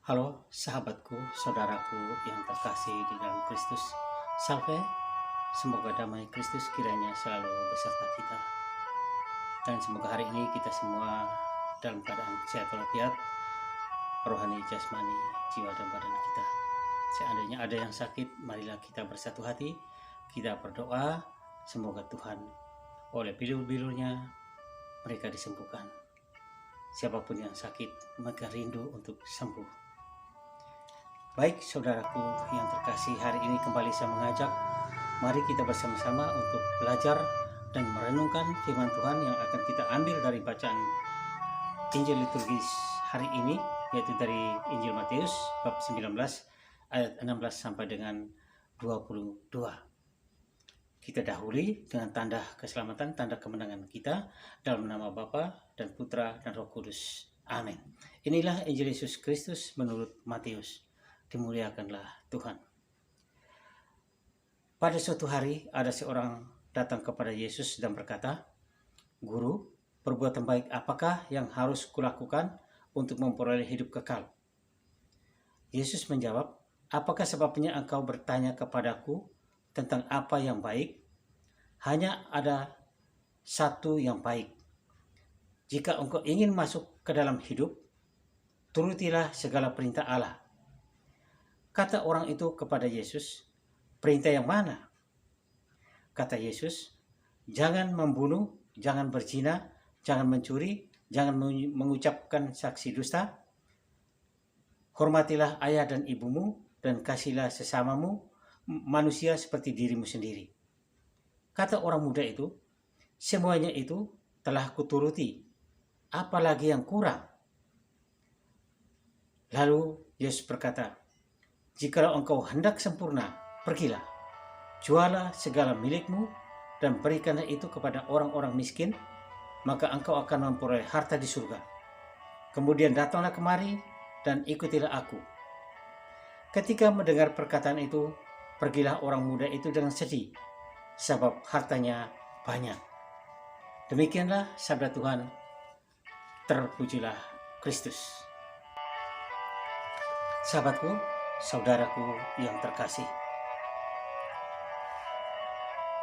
Halo sahabatku, saudaraku yang terkasih di dalam Kristus. Salve, semoga damai Kristus kiranya selalu beserta kita. Dan semoga hari ini kita semua dalam keadaan sehat walafiat, rohani, jasmani, jiwa dan badan kita. Seandainya ada yang sakit, marilah kita bersatu hati, kita berdoa, semoga Tuhan oleh bilur-bilurnya mereka disembuhkan. Siapapun yang sakit, maka rindu untuk sembuh. Baik saudaraku yang terkasih, hari ini kembali saya mengajak, mari kita bersama-sama untuk belajar dan merenungkan firman Tuhan yang akan kita ambil dari bacaan Injil liturgis hari ini, yaitu dari Injil Matius bab 19 ayat 16 sampai dengan 22. Kita dahului dengan tanda keselamatan, tanda kemenangan kita dalam nama Bapa dan Putra dan Roh Kudus. Amin. Inilah Injil Yesus Kristus menurut Matius. Dimuliakanlah Tuhan. Pada suatu hari ada seorang datang kepada Yesus dan berkata, "Guru, perbuatan baik apakah yang harus kulakukan untuk memperoleh hidup kekal?" Yesus menjawab, "Apakah sebabnya engkau bertanya kepadaku tentang apa yang baik? Hanya ada satu yang baik. Jika engkau ingin masuk ke dalam hidup, turutilah segala perintah Allah." Kata orang itu kepada Yesus, "Perintah yang mana?" Kata Yesus, "Jangan membunuh, jangan berzina, jangan mencuri, jangan mengucapkan saksi dusta. Hormatilah ayah dan ibumu, dan kasihlah sesamamu manusia seperti dirimu sendiri." Kata orang muda itu, "Semuanya itu telah kuturuti. Apalagi yang kurang?" Lalu Yesus berkata, "Jikalau engkau hendak sempurna, pergilah, jualah segala milikmu dan berikanlah itu kepada orang-orang miskin, maka engkau akan memperoleh harta di surga. Kemudian datanglah kemari dan ikutilah aku." Ketika mendengar perkataan itu, pergilah orang muda itu dengan sedih, sebab hartanya banyak. Demikianlah sabda Tuhan. Terpujilah Kristus. Sahabatku, saudaraku yang terkasih,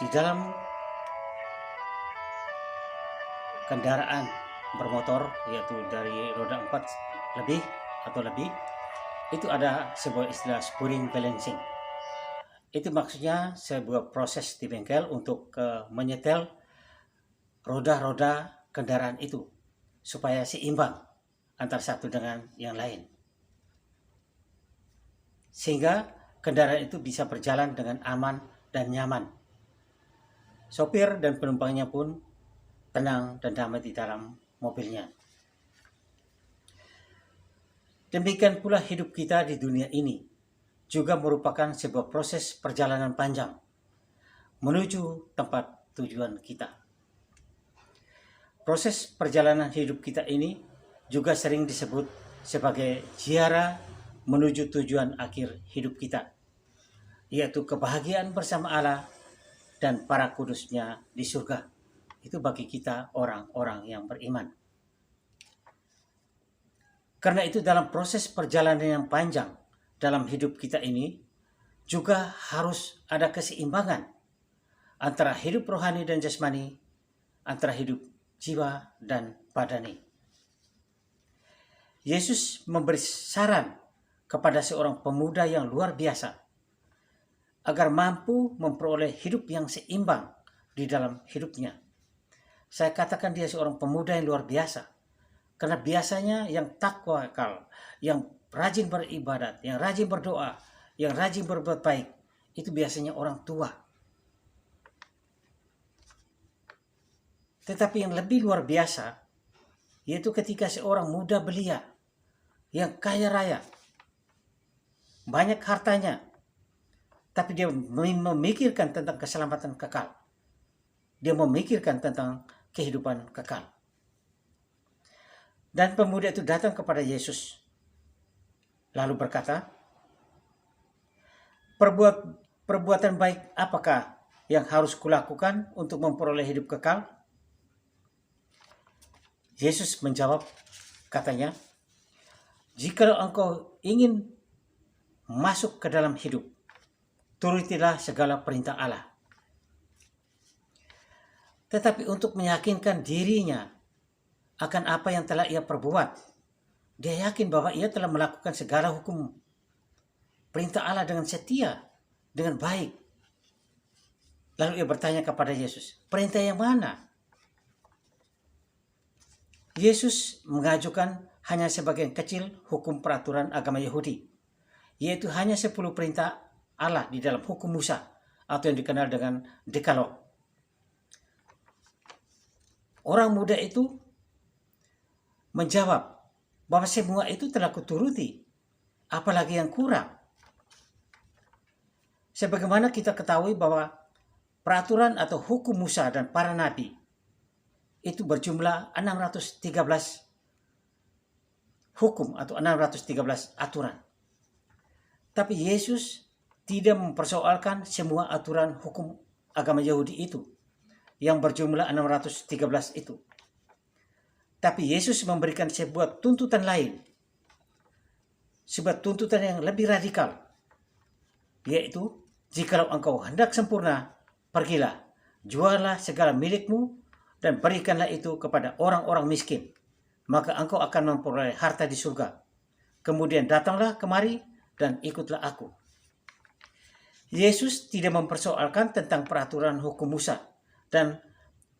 di dalam kendaraan bermotor, yaitu dari roda 4 lebih atau lebih, itu ada sebuah istilah spring balancing. Itu maksudnya sebuah proses di bengkel untuk menyetel roda-roda kendaraan itu supaya seimbang antara satu dengan yang lain, sehingga kendaraan itu bisa berjalan dengan aman dan nyaman. Sopir dan penumpangnya pun tenang dan damai di dalam mobilnya. Demikian pula hidup kita di dunia ini juga merupakan sebuah proses perjalanan panjang menuju tempat tujuan kita. Proses perjalanan hidup kita ini juga sering disebut sebagai ziarah menuju tujuan akhir hidup kita, yaitu kebahagiaan bersama Allah dan para kudusnya di surga. Itu bagi kita orang-orang yang beriman. Karena itu dalam proses perjalanan yang panjang dalam hidup kita ini juga harus ada keseimbangan antara hidup rohani dan jasmani, antara hidup jiwa dan badani. Yesus memberi saran kepada seorang pemuda yang luar biasa agar mampu memperoleh hidup yang seimbang di dalam hidupnya. Saya katakan dia seorang pemuda yang luar biasa, karena biasanya yang takwakal, yang rajin beribadat, yang rajin berdoa, yang rajin berbuat baik, itu biasanya orang tua. Tetapi yang lebih luar biasa, yaitu ketika seorang muda belia, yang kaya raya, banyak hartanya, tapi dia memikirkan tentang keselamatan kekal. Dia memikirkan tentang kehidupan kekal. Dan pemuda itu datang kepada Yesus, lalu berkata, perbuatan baik apakah yang harus kulakukan untuk memperoleh hidup kekal?" Yesus menjawab, katanya, Jikalau engkau ingin masuk ke dalam hidup, turutilah segala perintah Allah. Tetapi untuk meyakinkan dirinya akan apa yang telah ia perbuat, dia yakin bahwa ia telah melakukan segala hukum perintah Allah dengan setia, dengan baik. Lalu ia bertanya kepada Yesus, perintah yang mana? Yesus mengajukan hanya sebagian kecil hukum peraturan agama Yahudi, yaitu hanya 10 perintah Allah di dalam hukum Musa atau yang dikenal dengan Dekalog. Orang muda itu menjawab bahwa semua itu telah kuturuti, apalagi yang kurang. Sebagaimana kita ketahui bahwa peraturan atau hukum Musa dan para nabi itu berjumlah 613 hukum atau 613 aturan. Tapi Yesus tidak mempersoalkan semua aturan hukum agama Yahudi itu yang berjumlah 613 itu. Tapi Yesus memberikan sebuah tuntutan lain, sebuah tuntutan yang lebih radikal, yaitu jikalau engkau hendak sempurna, pergilah, jualah segala milikmu dan berikanlah itu kepada orang-orang miskin, maka engkau akan memperoleh harta di surga. Kemudian datanglah kemari dan ikutlah aku. Yesus tidak mempersoalkan tentang peraturan hukum Musa dan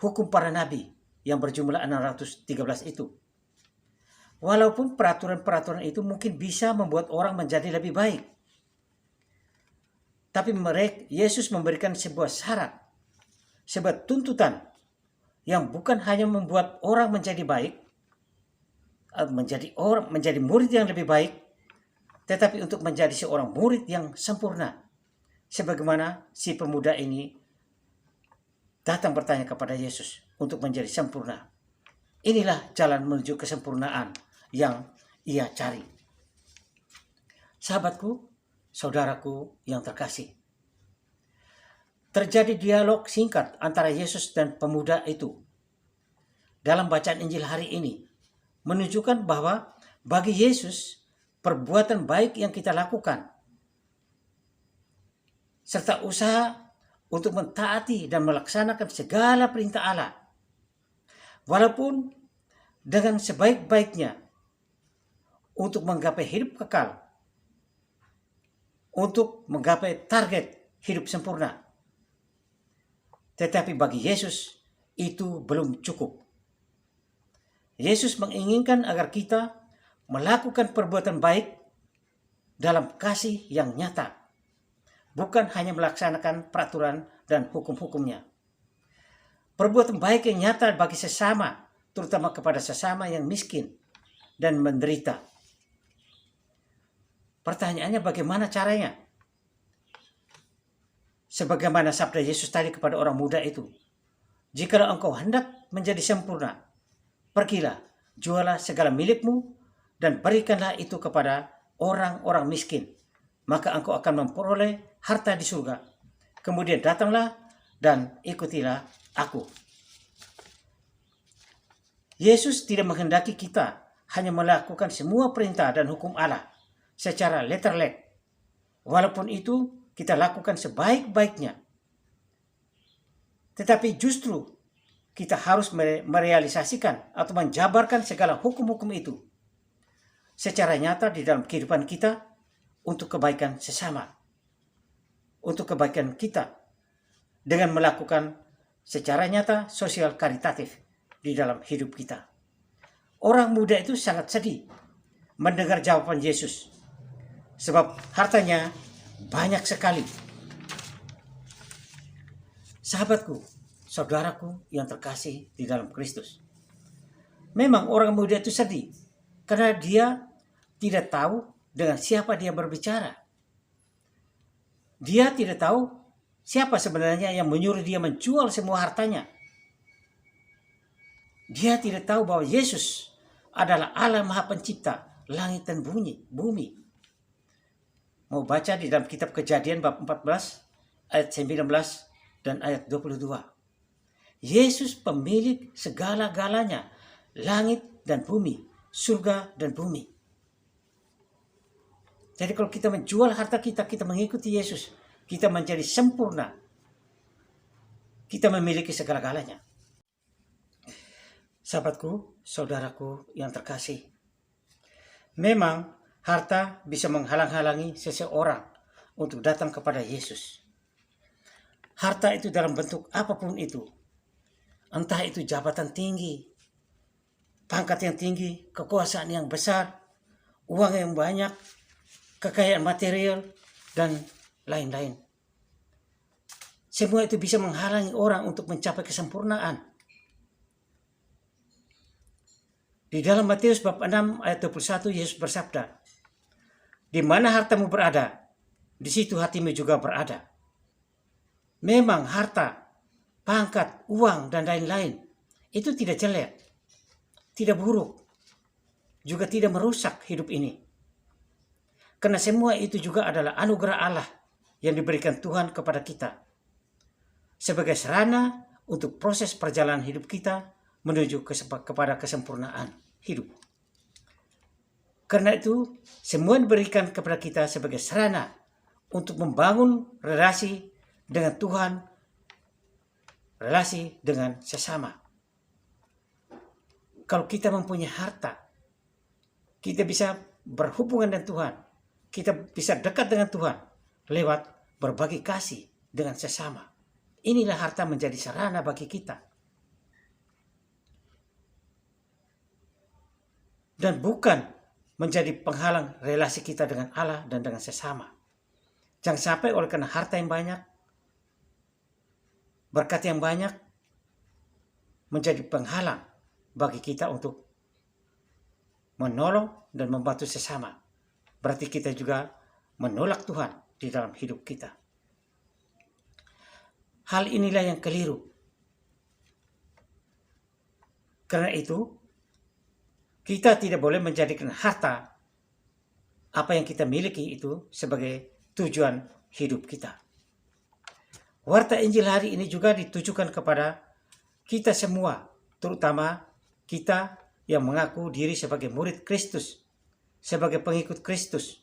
hukum para nabi yang berjumlah 613 itu. Walaupun peraturan-peraturan itu mungkin bisa membuat orang menjadi lebih baik, tapi Yesus memberikan sebuah syarat, sebuah tuntutan yang bukan hanya membuat orang menjadi baik, menjadi murid yang lebih baik, tetapi untuk menjadi seorang murid yang sempurna. Sebagaimana si pemuda ini datang bertanya kepada Yesus untuk menjadi sempurna. Inilah jalan menuju kesempurnaan yang ia cari. Sahabatku, saudaraku yang terkasih, terjadi dialog singkat antara Yesus dan pemuda itu. Dalam bacaan Injil hari ini, menunjukkan bahwa bagi Yesus, perbuatan baik yang kita lakukan, serta usaha untuk mentaati dan melaksanakan segala perintah Allah, walaupun dengan sebaik-baiknya untuk menggapai hidup kekal, untuk menggapai target hidup sempurna. Tetapi bagi Yesus itu belum cukup. Yesus menginginkan agar kita melakukan perbuatan baik dalam kasih yang nyata, bukan hanya melaksanakan peraturan dan hukum-hukumnya. Perbuatan baik yang nyata bagi sesama, terutama kepada sesama yang miskin dan menderita. Pertanyaannya, bagaimana caranya? Sebagaimana sabda Yesus tadi kepada orang muda itu, jikalau engkau hendak menjadi sempurna, pergilah, jualah segala milikmu dan berikanlah itu kepada orang-orang miskin, maka engkau akan memperoleh harta di surga. Kemudian datanglah dan ikutilah aku. Yesus tidak menghendaki kita hanya melakukan semua perintah dan hukum Allah secara letterlek, walaupun itu kita lakukan sebaik-baiknya. Tetapi justru kita harus merealisasikan atau menjabarkan segala hukum-hukum itu secara nyata di dalam kehidupan kita untuk kebaikan sesama, untuk kebaikan kita, dengan melakukan secara nyata sosial karitatif di dalam hidup kita. Orang muda itu sangat sedih mendengar jawaban Yesus, sebab hartanya banyak sekali. Sahabatku, saudaraku yang terkasih di dalam Kristus, memang orang muda itu sedih karena dia tidak tahu dengan siapa dia berbicara. Dia tidak tahu siapa sebenarnya yang menyuruh dia menjual semua hartanya. Dia tidak tahu bahwa Yesus adalah Allah Maha Pencipta langit dan bumi. Mau baca di dalam kitab Kejadian bab 14 ayat 19 dan ayat 22. Yesus pemilik segala-galanya, langit dan bumi, surga dan bumi. Jadi kalau kita menjual harta kita, kita mengikuti Yesus, kita menjadi sempurna. Kita memiliki segala-galanya. Sahabatku, saudaraku yang terkasih, memang harta bisa menghalang-halangi seseorang untuk datang kepada Yesus. Harta itu dalam bentuk apapun itu. Entah itu jabatan tinggi, pangkat yang tinggi, kekuasaan yang besar, uang yang banyak, kekayaan material, dan lain-lain. Semua itu bisa menghalangi orang untuk mencapai kesempurnaan. Di dalam Matius bab 6 ayat 21 Yesus bersabda, "Di mana hartamu berada, di situ hatimu juga berada." Memang harta, pangkat, uang, dan lain-lain itu tidak jelek, tidak buruk, juga tidak merusak hidup ini. Karena semua itu juga adalah anugerah Allah yang diberikan Tuhan kepada kita sebagai sarana untuk proses perjalanan hidup kita menuju kepada kesempurnaan hidup. Karena itu, semua diberikan kepada kita sebagai sarana untuk membangun relasi dengan Tuhan, relasi dengan sesama. Kalau kita mempunyai harta, kita bisa berhubungan dengan Tuhan, kita bisa dekat dengan Tuhan lewat berbagi kasih dengan sesama. Inilah harta menjadi sarana bagi kita. Dan bukan menjadi penghalang relasi kita dengan Allah dan dengan sesama. Jangan sampai oleh karena harta yang banyak, berkat yang banyak, menjadi penghalang bagi kita untuk menolong dan membantu sesama. Berarti kita juga menolak Tuhan di dalam hidup kita. Hal inilah yang keliru. Karena itu, kita tidak boleh menjadikan harta, apa yang kita miliki itu, sebagai tujuan hidup kita. Warta Injil hari ini juga ditujukan kepada kita semua, terutama kita yang mengaku diri sebagai murid Kristus, sebagai pengikut Kristus,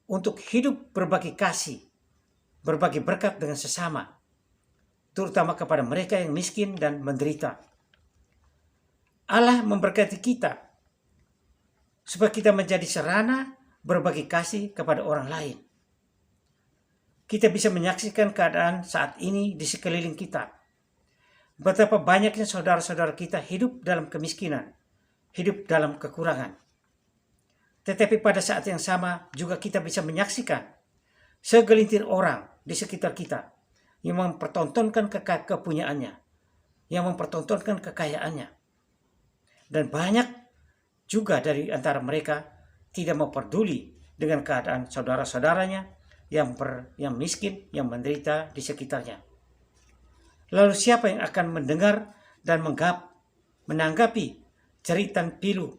untuk hidup berbagi kasih, berbagi berkat dengan sesama, terutama kepada mereka yang miskin dan menderita. Allah memberkati kita supaya kita menjadi sarana berbagi kasih kepada orang lain. Kita bisa menyaksikan keadaan saat ini di sekeliling kita. Betapa banyaknya saudara-saudara kita hidup dalam kemiskinan, hidup dalam kekurangan. Tetapi pada saat yang sama juga kita bisa menyaksikan segelintir orang di sekitar kita yang mempertontonkan kepunyaannya, yang mempertontonkan kekayaannya. Dan banyak juga dari antara mereka tidak mau peduli dengan keadaan saudara-saudaranya yang miskin, yang menderita di sekitarnya. Lalu siapa yang akan mendengar dan menanggapi jeritan pilu,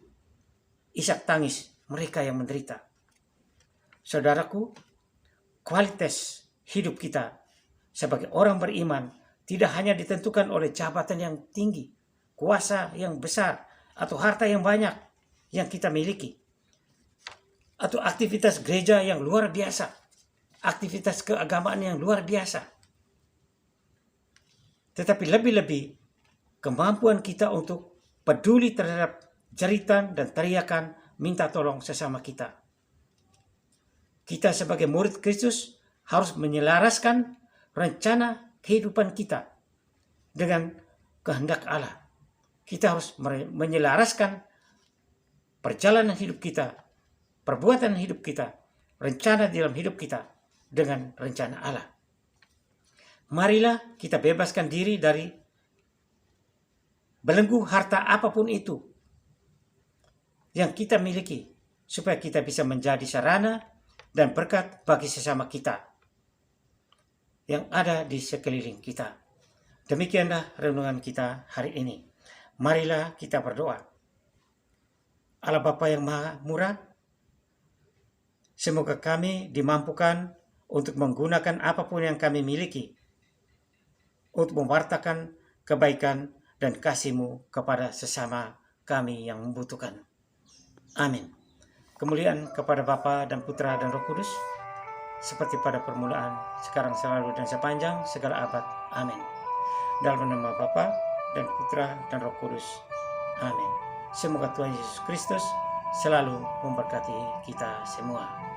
isak tangis mereka yang menderita? Saudaraku, kualitas hidup kita sebagai orang beriman tidak hanya ditentukan oleh jabatan yang tinggi, kuasa yang besar, atau harta yang banyak yang kita miliki, atau aktivitas gereja yang luar biasa, aktivitas keagamaan yang luar biasa. Tetapi lebih-lebih kemampuan kita untuk peduli terhadap jeritan dan teriakan minta tolong sesama kita. Kita sebagai murid Kristus harus menyelaraskan rencana kehidupan kita dengan kehendak Allah. Kita harus menyelaraskan perjalanan hidup kita, perbuatan hidup kita, rencana dalam hidup kita dengan rencana Allah. Marilah kita bebaskan diri dari belenggu harta apapun itu yang kita miliki, supaya kita bisa menjadi sarana dan berkat bagi sesama kita yang ada di sekeliling kita. Demikianlah renungan kita hari ini. Marilah kita berdoa. Allah Bapa yang Maha Murah, semoga kami dimampukan untuk menggunakan apapun yang kami miliki untuk mewartakan kebaikan dan kasih-Mu kepada sesama kami yang membutuhkan. Amin. Kemuliaan kepada Bapa dan Putra dan Roh Kudus, seperti pada permulaan, sekarang, selalu, dan sepanjang segala abad. Amin. Dalam nama Bapa dan Putra dan Roh Kudus. Amin. Semoga Tuhan Yesus Kristus selalu memberkati kita semua.